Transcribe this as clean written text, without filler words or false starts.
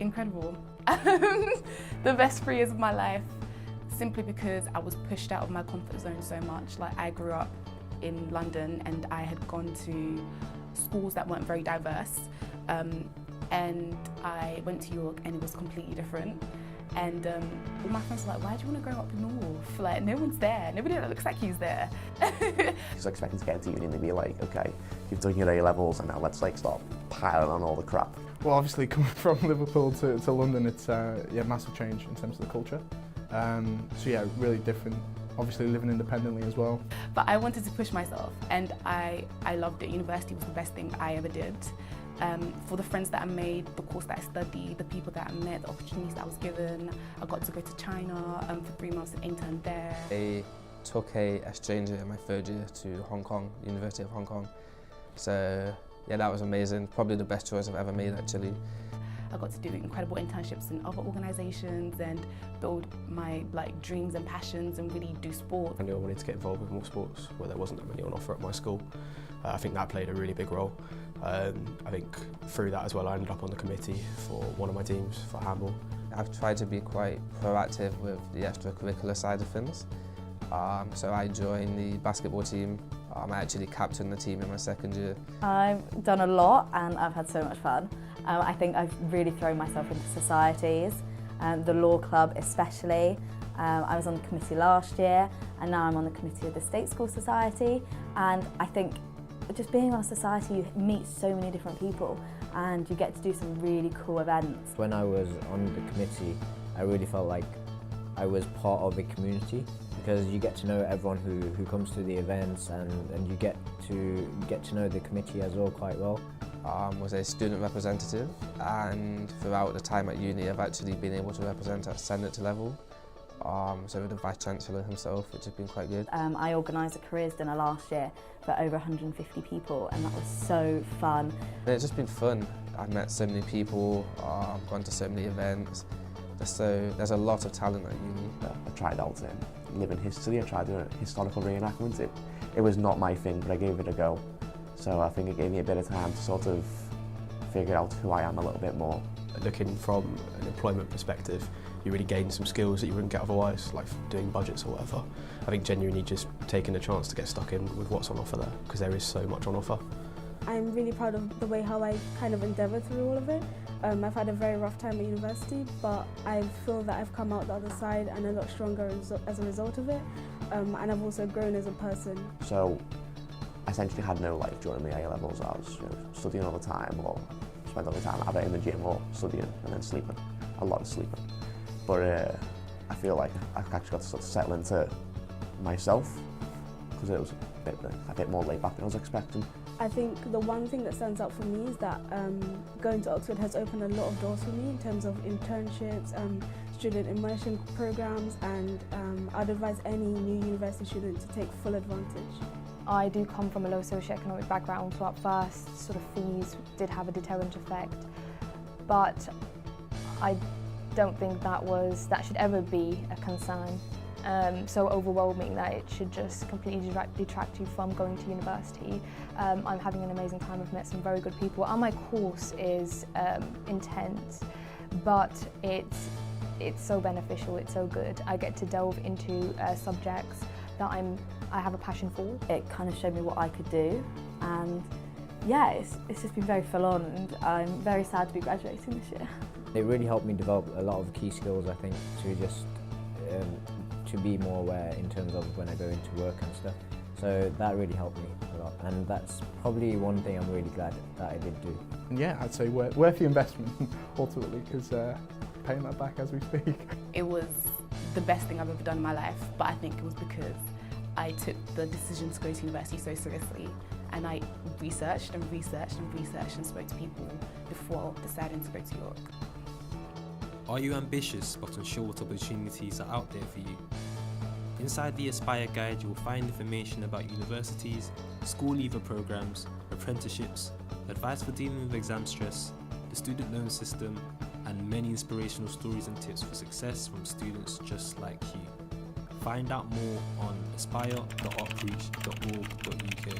incredible. The best 3 years of my life, simply because I was pushed out of my comfort zone so much. Like, I grew up in London and I had gone to schools that weren't very diverse, and I went to York and it was completely different. And all my friends were like, why do you want to grow up north? Like, no one's there. Nobody that looks like you's there. Just expecting to get into uni and they'd be like, okay, you've done your A-levels and now let's like start piling on all the crap. Well, obviously coming from Liverpool to London, it's massive change in terms of the culture. So yeah, really different. Obviously living independently as well. But I wanted to push myself, and I loved it. University was the best thing I ever did. For the friends that I made, the course that I studied, the people that I met, the opportunities that I was given. I got to go to China for 3 months and intern there. I took a exchange year in my 3rd year to Hong Kong, University of Hong Kong. So yeah, that was amazing. Probably the best choice I've ever made, actually. I got to do incredible internships in other organisations and build my dreams and passions and really do sport. I knew I wanted to get involved with more sports where there wasn't that many on offer at my school. I think that played a really big role. I think through that as well I ended up on the committee for one of my teams for handball. I've tried to be quite proactive with the extracurricular side of things. So I joined the basketball team. I actually captained the team in my 2nd year. I've done a lot and I've had so much fun. I think I've really thrown myself into societies, the law club especially. I was on the committee last year and now I'm on the committee of the State School Society, and I think just being on a society, you meet so many different people and you get to do some really cool events. When I was on the committee, I really felt like I was part of a community, because you get to know everyone who comes to the events, and you get to know the committee as well quite well. Was a student representative, and throughout the time at uni I've actually been able to represent at Senate level. So with the Vice Chancellor himself, which has been quite good. I organised a careers dinner last year for over 150 people, and that was so fun. It's just been fun. I've met so many people, gone to so many events. There's a lot of talent at uni. I tried out living history. I tried doing a historical reenactment. It was not my thing, but I gave it a go. So I think it gave me a bit of time to sort of figure out who I am a little bit more. Looking from an employment perspective, you really gain some skills that you wouldn't get otherwise, like doing budgets or whatever. I think genuinely just taking a chance to get stuck in with what's on offer there, because there is so much on offer. I'm really proud of the way how I kind of endeavoured through all of it. I've had a very rough time at university, but I feel that I've come out the other side and a lot stronger as a result of it. And I've also grown as a person. So I essentially had no life during the A-levels. I was studying all the time, or spent all the time either in the gym or studying and then sleeping. A lot of sleeping. But I feel like I actually got to sort of settle into myself, because it was a bit more laid back than I was expecting. I think the one thing that stands out for me is that going to Oxford has opened a lot of doors for me in terms of internships, student immersion programs, and I'd advise any new university student to take full advantage. I do come from a low socioeconomic background, so at first sort of fees did have a deterrent effect, but I don't think that should ever be a concern. So overwhelming that it should just completely detract you from going to university. I'm having an amazing time. I've met some very good people, and my course is intense, but it's so beneficial, it's so good. I get to delve into subjects that I have a passion for. It kind of showed me what I could do, and yeah, it's just been very full on, and I'm very sad to be graduating this year. It really helped me develop a lot of key skills, I think, to just to be more aware in terms of when I go into work and stuff. So that really helped me a lot, and that's probably one thing I'm really glad that I did do. And yeah, I'd say worth the investment ultimately, because paying that back as we speak. It was the best thing I've ever done in my life, but I think it was because I took the decision to go to university so seriously, and I researched and researched and researched and spoke to people before deciding to go to York. Are you ambitious but unsure what opportunities are out there for you? Inside the Aspire Guide, you'll find information about universities, school leaver programs, apprenticeships, advice for dealing with exam stress, the student loan system, and many inspirational stories and tips for success from students just like you. Find out more on aspire.opreach.org.uk.